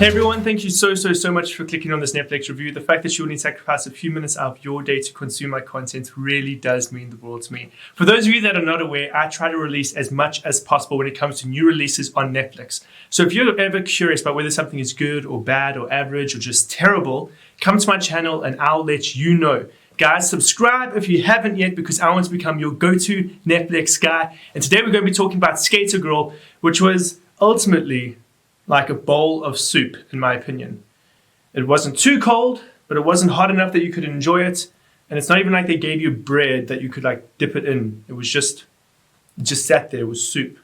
Hey everyone, thank you so much for clicking on this Netflix review. The fact that you only sacrifice a few minutes out of your day to consume my content really does mean the world to me. For those of you that are not aware, I try to release as much as possible when it comes to new releases on Netflix. So if you're ever curious about whether something is good or bad or average or just terrible, come to my channel and I'll let you know. Guys, subscribe if you haven't yet because I want to become your go-to Netflix guy. And today we're going to be talking about Skater Girl, which was ultimately like a bowl of soup, in my opinion. It wasn't too cold, but it wasn't hot enough that you could enjoy it. And it's not even like they gave you bread that you could like dip it in. It just sat there, it was soup.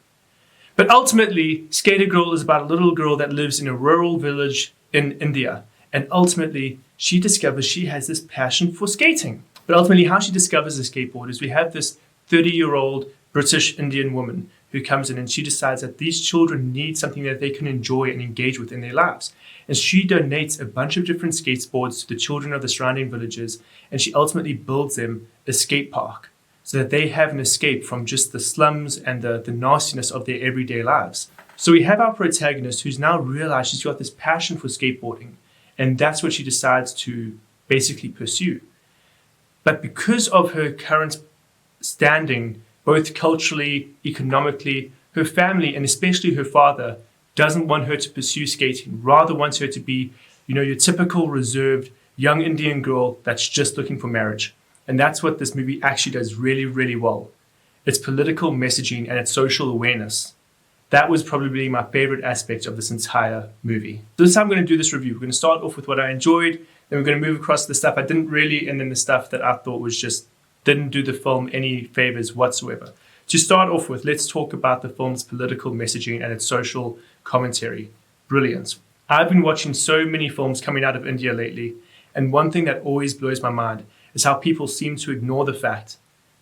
But ultimately, Skater Girl is about a little girl that lives in a rural village in India. And ultimately, she discovers she has this passion for skating. But ultimately, how she discovers the skateboard is we have this 30-year-old British Indian woman who comes in and she decides that these children need something that they can enjoy and engage with in their lives. And she donates a bunch of different skateboards to the children of the surrounding villages, and she ultimately builds them a skate park so that they have an escape from just the slums and the nastiness of their everyday lives. So we have our protagonist who's now realized she's got this passion for skateboarding, and that's what she decides to basically pursue. But because of her current standing, both culturally, economically, her family, and especially her father, doesn't want her to pursue skating, rather wants her to be, your typical reserved young Indian girl that's just looking for marriage. And that's what this movie actually does really well. It's political messaging and it's social awareness. That was probably my favorite aspect of this entire movie. So this is how I'm going to do this review. We're going to start off with what I enjoyed, then we're going to move across to the stuff I didn't really, and then the stuff that I thought was just didn't do the film any favors whatsoever. To start off with, let's talk about the film's political messaging and its social commentary. Brilliant. I've been watching so many films coming out of India lately, and one thing that always blows my mind is how people seem to ignore the fact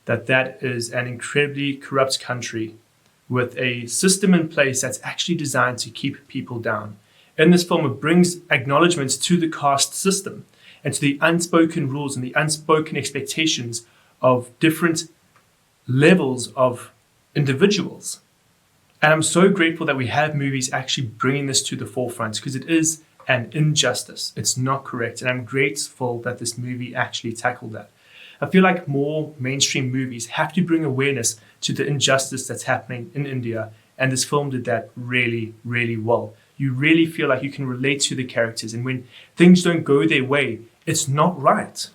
that that is an incredibly corrupt country with a system in place that's actually designed to keep people down. In this film, it brings acknowledgements to the caste system and to the unspoken rules and the unspoken expectations of different levels of individuals. And I'm so grateful that we have movies actually bringing this to the forefront because it is an injustice. It's not correct. And I'm grateful that this movie actually tackled that. I feel like more mainstream movies have to bring awareness to the injustice that's happening in India. And this film did that really well. You really feel like you can relate to the characters. And when things don't go their way, it's not right.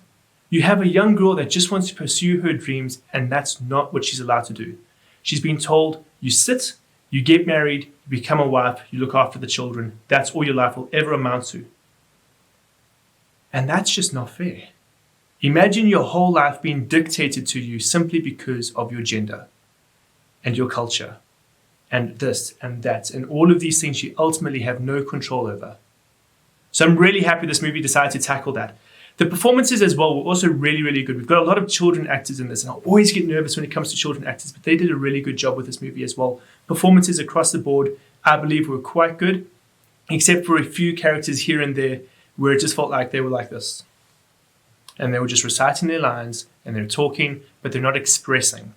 You have a young girl that just wants to pursue her dreams, and that's not what she's allowed to do. She's been told, you sit, you get married, you become a wife, you look after the children. That's all your life will ever amount to. And that's just not fair. Imagine your whole life being dictated to you simply because of your gender and your culture and this and that and all of these things you ultimately have no control over. So I'm really happy this movie decided to tackle that. The performances as well were also really good. We've got a lot of children actors in this, and I always get nervous when it comes to children actors, but they did a really good job with this movie as well. Performances across the board, I believe, were quite good, except for a few characters here and there where it just felt like they were like this. And they were just reciting their lines, and they're talking, but they're not expressing.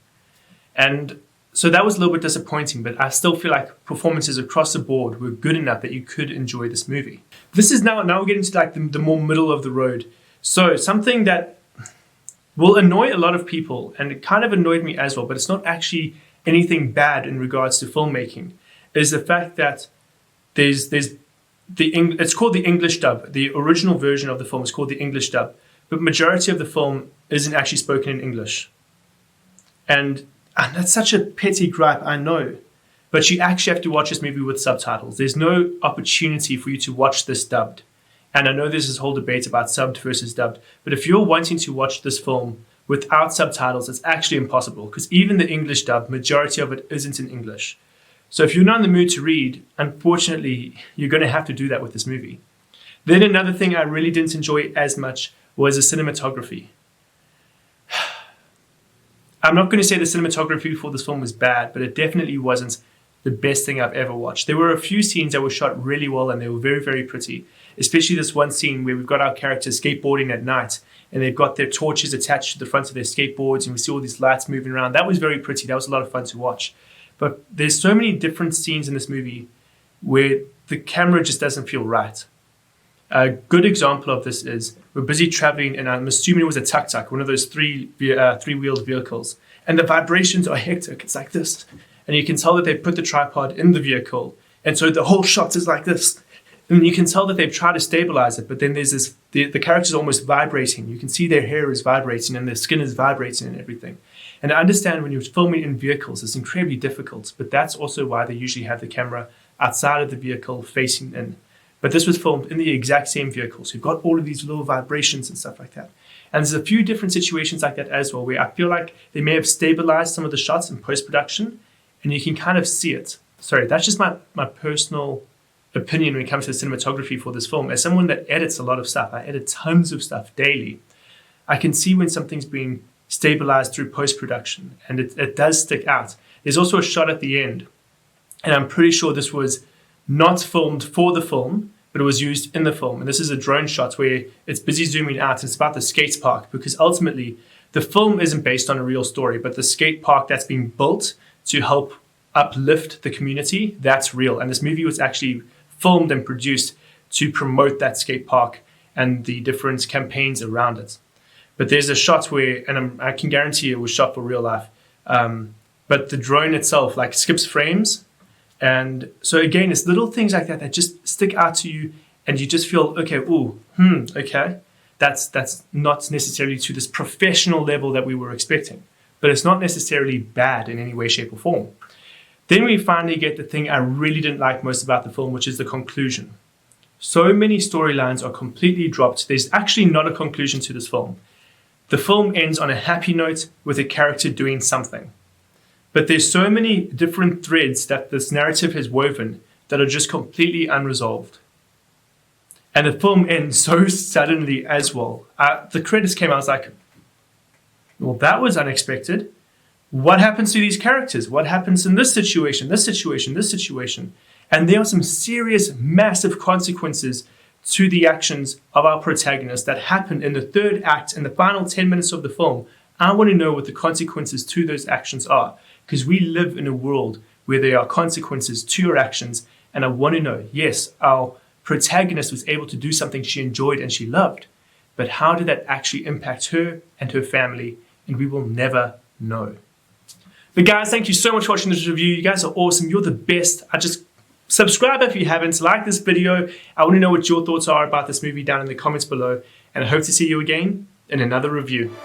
And so that was a little bit disappointing, but I still feel like performances across the board were good enough that you could enjoy this movie. This is now we're getting to like the more middle of the road. So something that will annoy a lot of people, and it kind of annoyed me as well, but it's not actually anything bad in regards to filmmaking, is the fact that it's called the English dub. The original version of the film is called the English dub, but majority of the film isn't actually spoken in English. And that's such a petty gripe, I know, but you actually have to watch this movie with subtitles. There's no opportunity for you to watch this dubbed. And I know there's this whole debate about subbed versus dubbed, but if you're wanting to watch this film without subtitles, it's actually impossible because even the English dub, majority of it isn't in English. So if you're not in the mood to read, unfortunately, you're going to have to do that with this movie. Then another thing I really didn't enjoy as much was the cinematography. I'm not going to say the cinematography for this film was bad, but it definitely wasn't the best thing I've ever watched. There were a few scenes that were shot really well and they were very pretty. Especially this one scene where we've got our characters skateboarding at night and they've got their torches attached to the front of their skateboards and we see all these lights moving around. That was very pretty. That was a lot of fun to watch. But there's so many different scenes in this movie where the camera just doesn't feel right. A good example of this is we're busy traveling, and I'm assuming it was a tuk-tuk, one of those three-wheeled vehicles, and the vibrations are hectic. It's like this, and you can tell that they put the tripod in the vehicle, and so the whole shot is like this. And you can tell that they've tried to stabilize it, but then there's this, the character's almost vibrating. You can see their hair is vibrating and their skin is vibrating and everything. And I understand when you're filming in vehicles, it's incredibly difficult, but that's also why they usually have the camera outside of the vehicle facing in. But this was filmed in the exact same vehicle. So you've got all of these little vibrations and stuff like that. And there's a few different situations like that as well, where I feel like they may have stabilized some of the shots in post-production, and you can kind of see it. Sorry, that's just my personal opinion when it comes to cinematography for this film. As someone that edits a lot of stuff, I edit tons of stuff daily, I can see when something's being stabilized through post-production, and it does stick out. There's also a shot at the end, and I'm pretty sure this was not filmed for the film, but it was used in the film. And this is a drone shot where it's busy zooming out. It's about the skate park, because ultimately the film isn't based on a real story, but the skate park that's being built to help uplift the community, that's real. And this movie was actually filmed and produced to promote that skate park and the different campaigns around it. But there's a shot where, and I can guarantee it was shot for real life, but the drone itself like skips frames. And so again, it's little things like that that just stick out to you, and you just feel, okay, okay, that's not necessarily to this professional level that we were expecting, but it's not necessarily bad in any way, shape, or form. Then we finally get the thing I really didn't like most about the film, which is the conclusion. So many storylines are completely dropped. There's actually not a conclusion to this film. The film ends on a happy note with a character doing something. But there's so many different threads that this narrative has woven that are just completely unresolved. And the film ends so suddenly as well. The credits came out, I was like, well, that was unexpected. What happens to these characters? What happens in this situation, this situation, this situation? And there are some serious, massive consequences to the actions of our protagonist that happen in the third act, in the final 10 minutes of the film. I want to know what the consequences to those actions are, because we live in a world where there are consequences to your actions. And I want to know, yes, our protagonist was able to do something she enjoyed and she loved, but how did that actually impact her and her family? And we will never know. But guys, thank you so much for watching this review. You guys are awesome. You're the best. Subscribe if you haven't. Like this video. I want to know what your thoughts are about this movie down in the comments below. And I hope to see you again in another review.